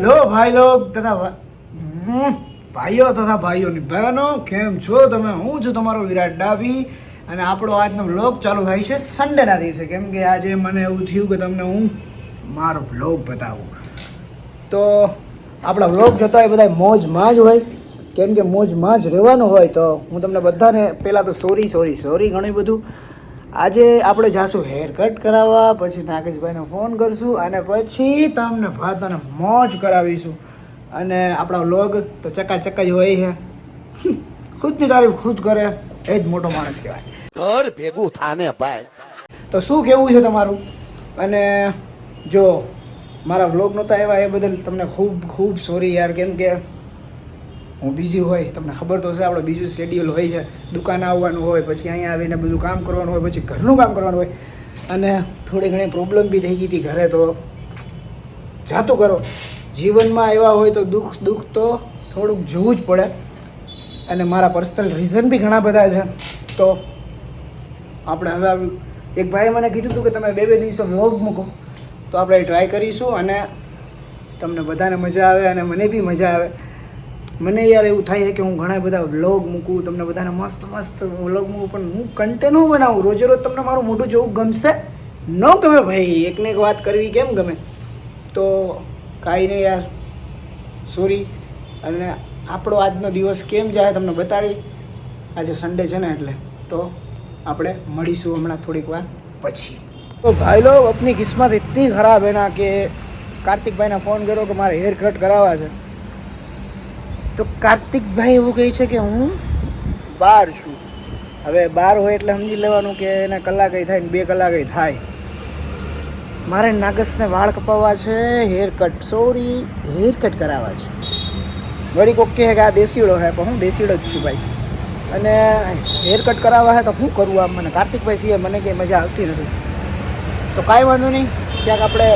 Hello ભાઈ log તથા ભાઈઓ તથા ભાઈઓની બહેનો, કેમ છો તમે? હું છું તમારો વિરાટ ડાભી અને આપણો આજનો વ્લોગ ચાલુ થાય છે સન્ડેના દિવસે. કેમ કે આજે મને એવું થયું કે તમને હું મારો વ્લોગ બતાવું. તો આપણા વ્લોગ જોતા હોય બધા મોજમાં જ હોય, કેમ કે મોજમાં જ રહેવાનું હોય. તો હું તમને બધાને પહેલાં તો સોરી ઘણું બધું. આજે આપણે જાશું હેર કટ કરાવવા, પછી નાગેશભાઈને ફોન કરશું અને પછી તમને ભાતને મોજ કરાવીશું. અને આપણા વ્લોગ તો ચકાચક જ હોય છે. ખુદની તારીફ ખુદ કરે એ જ મોટો માણસ કહેવાય. ઘર ભેગું થાને ભાઈ. તો શું કેવું છે તમારું? અને જો મારા વ્લોગ નહોતા આવ્યા એ બદલ તમને ખૂબ સોરી યાર. કેમ કે હું બિઝી હોય, તમને ખબર તો છે, આપણો બીજું શેડ્યુલ હોય છે. દુકાને આવવાનું હોય, પછી અહીંયા આવીને બધું કામ કરવાનું હોય, પછી ઘરનું કામ કરવાનું હોય, અને થોડી ઘણી પ્રોબ્લેમ બી થઈ ગઈ હતી ઘરે. તો જાતું કરો, જીવનમાં આવ્યા હોય તો દુઃખ તો થોડુંક જોવું જ પડે. અને મારા પર્સનલ રીઝન બી ઘણા બધા છે. તો આપણે હવે એક ભાઈએ મને કીધું હતું કે તમે બે દિવસે વ્લોગ મૂકો, તો આપણે ટ્રાય કરીશું અને તમને બધાને મજા આવે અને મને બી મજા આવે. મને યાર એવું થાય છે કે હું ઘણા બધા વ્લોગ મૂકું, તમને બધાને મસ્ત વ્લોગ મૂકું, પણ હું કન્ટેન્ટ હું બનાવું. રોજે રોજ તમને મારું મોઢું જોવું ગમશે? ન ગમે ભાઈ, એકને એક વાત કરવી કેમ ગમે? તો કાંઈ નહીં યાર, સોરી. અને આપણો આજનો દિવસ કેમ જાય તમને બતાડી. આજે સન્ડે છે ને, એટલે તો આપણે મળીશું હમણાં થોડીક વાર પછી. તો ભાઈ લો, આપની કિસ્મત ઇતની ખરાબ હે ના કે કાર્તિકભાઈને ફોન કર્યો કે મારે હેર કટ કરાવવા છે. તો કાર્તિકભાઈ એવું કહે છે કે હું બહાર છું. હવે બહાર હોય એટલે સમજી લેવાનું કે એને કલાકે થાય ને 2 કલાકે થાય. મારે નાગસને વાળ કપાવવા છે, હેર કટ કરાવવા છે. વળી કોક કહે કે આ દેશીડો છે, પણ હું દેશીડો જ છું ભાઈ. અને હેર કટ કરાવવા છે તો શું કરવું? આમ મને કાર્તિકભાઈ છીએ, મને કંઈ મજા આવતી નથી. તો કાંઈ વાંધો નહીં, ક્યાંક આપણે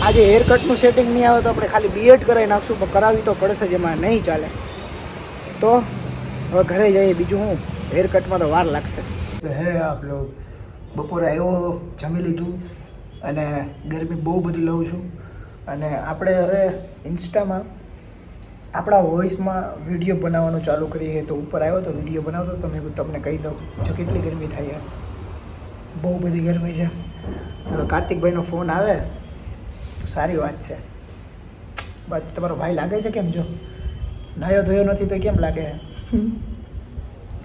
આજે હેર કટનું સેટિંગ નહીં આવે તો આપણે ખાલી બીએડ કરાવી નાખશું, પણ કરાવી તો પડશે જ, એમાં નહીં ચાલે. તો હવે ઘરે જઈએ, બીજું હું, હેર કટમાં તો વાર લાગશે. હે આપ લોગ, બપોરે આવ્યો, જમી લીધું અને ગરમી બહુ બધી લઉં છું. અને આપણે હવે ઇન્સ્ટામાં આપણા વોઇસમાં વિડીયો બનાવવાનું ચાલુ કરીએ. તો ઉપર આવ્યો તો વિડીયો બનાવતો તો મેં તમને કહી દઉં જો કેટલી ગરમી થાય યાર, બહુ બધી ગરમી છે. હવે કાર્તિકભાઈનો ફોન આવે તો સારી વાત છે. બાકી તમારો ભાઈ લાગે છે કેમ? જો નાયો ધોયો નથી તો કેમ લાગે?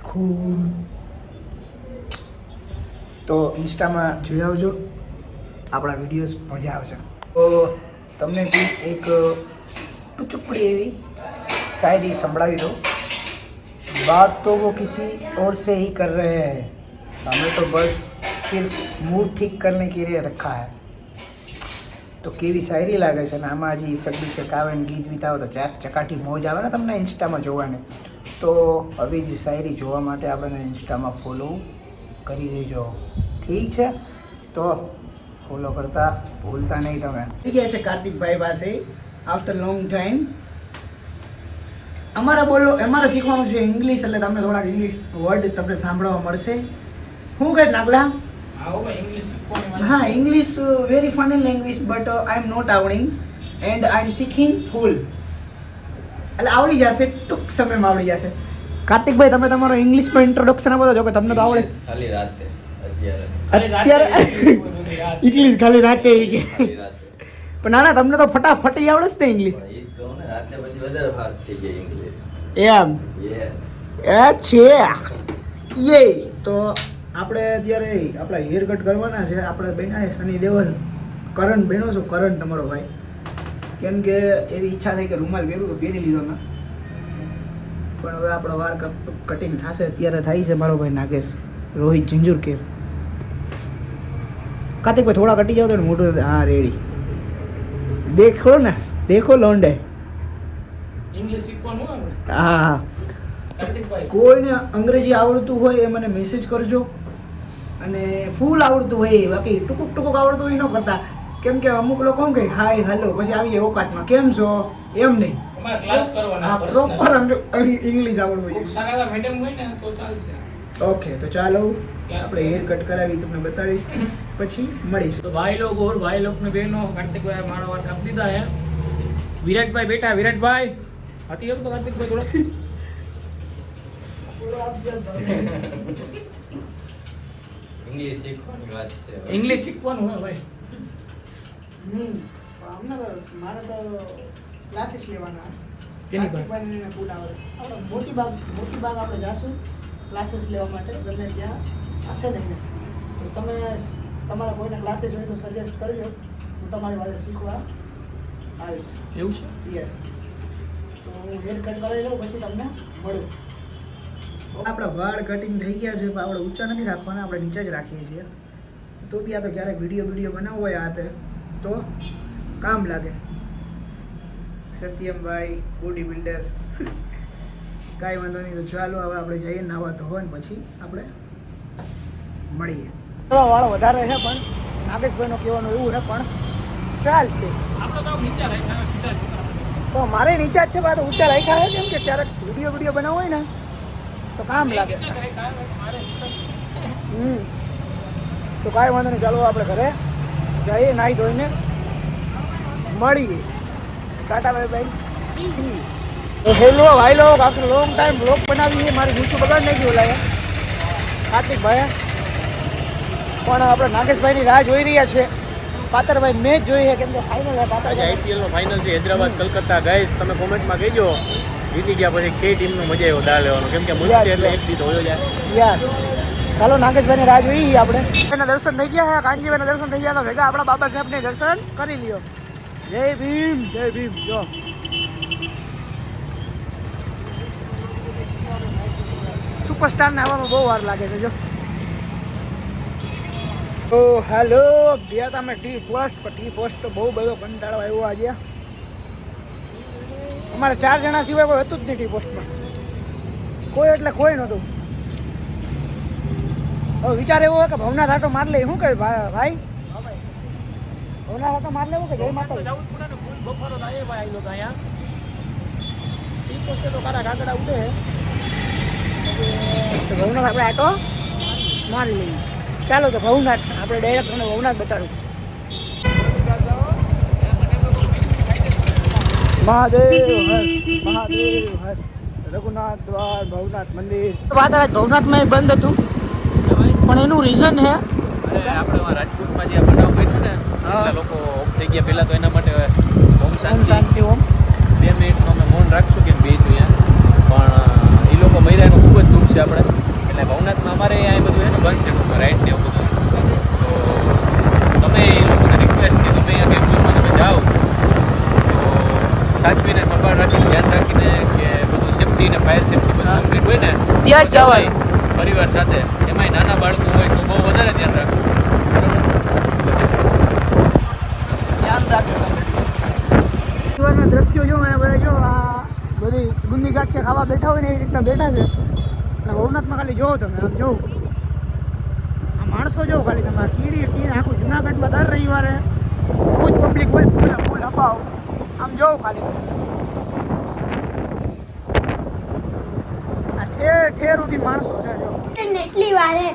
ખૂબ. તો ઇન્સ્ટામાં જોઈ આવજો, આપણા વિડીયોઝ મજા આવશે. તો તમને બી એક ટુચુકડી એવી શાયરી સંભળાવી દો. बात तो वो किसी और से ही कर रहे हैं, हमें तो बस सिर्फ मूड ठीक करने के लिए रखा है. તો કેવી શાયરી લાગે છે ને? આમાં હજી ઇફેક્ટ આવે ને ગીત બીત આવે તો ચકાટી મોજ આવે ને તમને ઇન્સ્ટામાં જોવાની. તો હવે જ શાયરી જોવા માટે આપણે ઇન્સ્ટામાં ફોલો કરી દેજો, ઠીક છે? તો ફોલો કરતા ભૂલતા નહીં તમે. થઈ ગયા છે કાર્તિકભાઈ પાસે આફ્ટર લોંગ ટાઈમ. અમારે શીખવાનું છે ઇંગ્લિશ, એટલે તમને થોડાક ઇંગ્લિશ વર્ડ તમને સાંભળવા મળશે. શું કહે નાગલા? હા, English very funny language, but I am not આવડિંગ એન્ડ આઈ એમ શીખિંગ ફૂલ. એટલે આવડી જશે, ટૂંક સમયમાં આવડી જશે. કાર્તિકભાઈ, તમે તમારો ઇંગ્લિશમાં ઇન્ટ્રોડક્શન આપો જો કે તમને તો આવડે. ખાલી રાતે અત્યારે ઇંગ્લિશ ખાલી રાતે પણ ના તમને તો ફટાફટી આવડે છે ને ઇંગ્લિશ. રાતે પછી વધારે ફાસ્ટ થઈ જાય ઇંગ્લિશ. એમ છે યે. તો આપણે અત્યારે આપણા હેર કટ કરવાના છે. આપણે બન્યા સની દેવલ, કરણ બન્યો છું, કરણ તમારો ભાઈ. કેમ કે એવી ઈચ્છા થઈ કે રૂમાલ પહેરું તો પહેરી લીધો મેં, પણ હવે આપણો વાળ કટિંગ થશે. અત્યારે થાય છે મારો ભાઈ નાગેશ રોહિત ઝિંઝુર કે. કાર્તિકભાઈ થોડા કટી જાવ તો મોટું. હા રેડી, દેખો લોન્ડે. ઇંગ્લિશ શીખવાનું આપણે. હા, કાર્તિકભાઈ, કોઈને અંગ્રેજી આવડતું હોય એ મને મેસેજ કરજો. અને ફૂલ આવડતું હોય, બાકી ટૂંકુક આવડતું હોય ન કરતા. કેમ કે અમુક લોકો શું કહે હાય હેલો, પછી આવી ઓકાતમાં કેમ છો એમ નહીં. અમારે ક્લાસ કરવાના હા, પ્રોપર ઇંગ્લિશ આવડવું ખૂબ જોઈએ. સારા મેડમ હોય ને તો ચાલશે. ઓકે, તો ચાલો આપણે હેર કટ કરાવી તમને બતાવીશ, પછી મળીશું. तो भाई लोग और भाई लोग ने बहनों कार्तिक भाई हमारा बात आप दीदा है વિરાટભાઈ બેટા વિરાટભાઈ હાથી એમ તો કાર્તિકભાઈ થોડો ઇંગ્લિશ શીખવાની વાત છે ઇંગ્લિશ શીખવાનું હોય ભાઈ અમને તો મારે તો ક્લાસીસ લેવાના કેની પર? કાર્તિકભાઈને ફૂટ આવે આપણે મોટી બાગ આપણે જાશું ક્લાસીસ લેવા માટે ગમે ત્યાં હશે નહીં તો તમે તમારા કોઈને ક્લાસીસ હોય તો સજેસ્ટ કરજો હું તમારી પાસે શીખવા આવીશ એવું છે યસ તો હું હેર કટ કરાવી લઉં પછી તમને મળું આપણા વાળ કટિંગ થઈ ગયા છે પણ આપણે ઊંચા નથી રાખવાના આપણે નીચે જ રાખીએ છીએ તો બી આ તો ક્યારેક વિડીયો બનાવવો હોય આ તે તો કામ લાગે સત્યમભાઈ બોડી બિલ્ડર કાંઈ વાંધો નહીં તો ચાલો હવે આપણે જઈએ નાવા ધોવા ને પછી આપણે મળીએ વાળ વધારે છે પણ નાગેશભાઈનો કહેવાનું એવું છે પણ ચાલશે આપણે તો નીચે રાખ્યા સીધા સીધા તો મારે નીચા જ છે પણ આ તો ઊંચા રાખ્યા છે કેમ કે ક્યારેક વિડીયો બનાવવો હોય ને તો કામ લાગે મારે તો કાંઈ વાંધો નહીં ચાલો આપણે ઘરે જઈએ નાહી ધોઈને મળીએ ટાટા ભાઈ ભાઈ સી તો હેલો ભાઈ લોગ આપણે લોંગ ટાઈમ બ્લોગ બનાવીએ મારી નીચું બગાડ નહીં ગયું લાયા કાર્તિકભાઈ પણ આપણે નાગેશભાઈની રાહ જોઈ રહ્યા છે પાતરભાઈ મેચ જોઈએ કેમ કે ફાઇનલ આજે આઈપીએલ નો ફાઇનલ છે હૈદરાબાદ કલકત્તા ગાઈસ તમે કોમેન્ટમાં કહેજો જીતી ગયા પછી કઈ ટીમનો મજા આવ્યો દા લેવાનો કેમ કે મુલશે એટલે એક દી હોયો જાય યસ ચાલો નાગેશભાઈની રાહ જોઈએ આપણે એના દર્શન થઈ ગયા છે કાનજીભાઈના દર્શન થઈ ગયા તો ભેગા આપણા બાબા સાહેબને દર્શન કરી લ્યો જય ભીમ જો સુપરસ્ટારને આવવામાં બહુ વાર લાગે છે જો તો હેલો ગયા હતા અમે ટી પોસ્ટ તો બહુ બધો કંટાળો આવ્યો આજે અમારે 4 જણા સિવાય કોઈ હતું જ નહીં ટી પોસ્ટમાં કોઈ એટલે કોઈ નહોતું હવે વિચાર એવો હોય કે ભવનાથ આટો માર લે શું કહે ભાઈ ભવનાથ આટો માર લેવું કે જય માતા જવું જ પડે ને ફૂલ બફારો થાય ભાઈ આ લોકો અહીંયા ઈ પોસ્ટે તો કારા કાગડા ઉડે તો ભવનાથ આપણે આટો માર લઈએ ચાલો તો ભવનાથ આપણે ડાયરેક્ટ તમને ભવનાથ બતાડું મહાદેવ હર રઘુનાથ દ્વાર ભવનાથ મંદિર વાત આવે ભવનાથમાં બંધ હતું પણ એનું રીઝન છે અરે આપણે રાજકોટમાં જે બનાવ બન્યો ને એટલા લોકો ઓફ થઈ ગયા પહેલા તો એના માટે ઓમ ઓમ શાંતિ ઓમ 2 મિનિટનું અમે મૌન રાખશું કેમ બેસું અહીંયા પણ એ લોકો મર્યા એનું ખૂબ જ દુઃખ છે આપણે એટલે ભવનાથમાં અમારે અહીંયા બધું છે ને બંધ છે ટૂંકમાં રાઈડ ને એવું બધું તો તમે એ લોકોને રિક્વેસ્ટ કે તમે અહીંયા કેમ્પમાં તમે જાઓ તો સાચવીને સંભાળ રાખીને ધ્યાન રાખીને કે બધું સેફટી ને ફાયર સેફટી બધું કમ્પ્લીટ હોય ને ત્યાં જ જવાય પરિવાર સાથે એમાંય નાના બાળકો હોય તો બહુ વધારે ધ્યાન રાખવું ધ્યાન રાખજો સવારના દ્રશ્યો જો મેં બધા જો આ બધી ગુંદી ગાંઠિયા ખાવા બેઠા હોય ને એવી રીતના બેઠા છે અને ભવનાથમાં ખાલી જોવો તમે આમ જોવો આ માણસો જોવો ખાલી તમે આ કીડી આખું જુનાગઢમાં દર રવિવારે બહુ જ પબ્લિક હોય ફૂલ અપાવ આમ જોવો ખાલી આ ઠેર સુધી માણસો છે જો એટલી વાર હે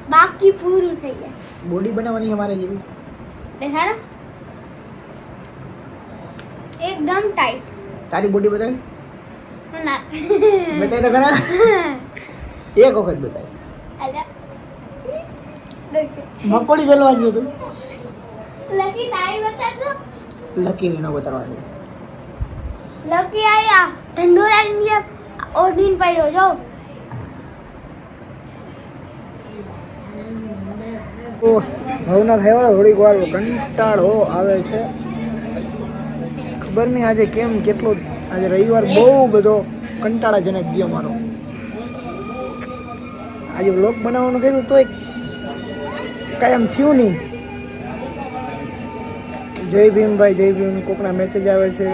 બાકી પૂરું થઈ જાય બોડી બનાવવાની અમારે જેવી દેખાડા એકદમ ટાઈટ તારી બોડી બતાવી ના બતાવી તો ખરા એક વખત બતાવી અલા દેખ મકોડી વેલવા જો તું લકી તારી બતાતો લકીને ન બતાવવાનું લકી આયા ઠંડોરા ઇન્ડિયા ઓઢીન પાડ્યો જો ભવનાથ આવ્યો થોડીક વાર કંટાળો આવે છે ખબર નહીં આજે કેમ કેટલો આજે રવિવાર બહુ બધો કંટાળાજનક ગયો મારો આજે વ્લોગ બનાવવાનું કર્યું તોય કાંઈ એમ થયું નહીં જય ભીમભાઈ જય ભીમ કોકના મેસેજ આવે છે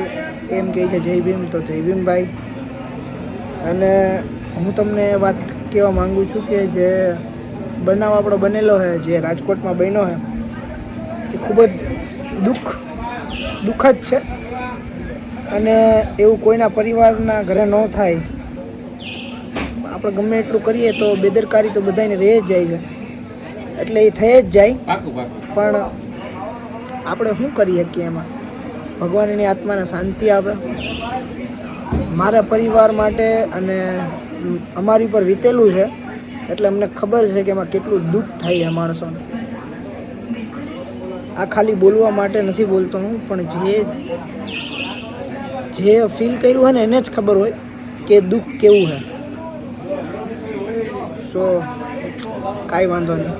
એમ કહે છે જય ભીમ તો જય ભીમભાઈ અને હું તમને વાત કહેવા માગું છું કે જે બનાવ આપણો બનેલો છે જે રાજકોટમાં બન્યો છે એ ખૂબ જ દુઃખદ છે અને એવું કોઈના પરિવારના ઘરે ન થાય આપણે ગમે એટલું કરીએ તો બેદરકારી તો બધાને રહે જ જાય છે એટલે એ થઈ જ જાય પાકું પણ આપણે શું કરી શકીએ એમાં ભગવાન એની આત્માને શાંતિ આપે. મારા પરિવાર માટે અને અમારી પર વીતેલું છે એટલે અમને ખબર છે કે એમાં કેટલું દુઃખ થાય છે માણસોને. આ ખાલી બોલવા માટે નથી બોલતો હું, પણ જે ફીલ કર્યું હોય ને એને જ ખબર હોય કે દુઃખ કેવું છે. સો કાંઈ વાંધો નહીં.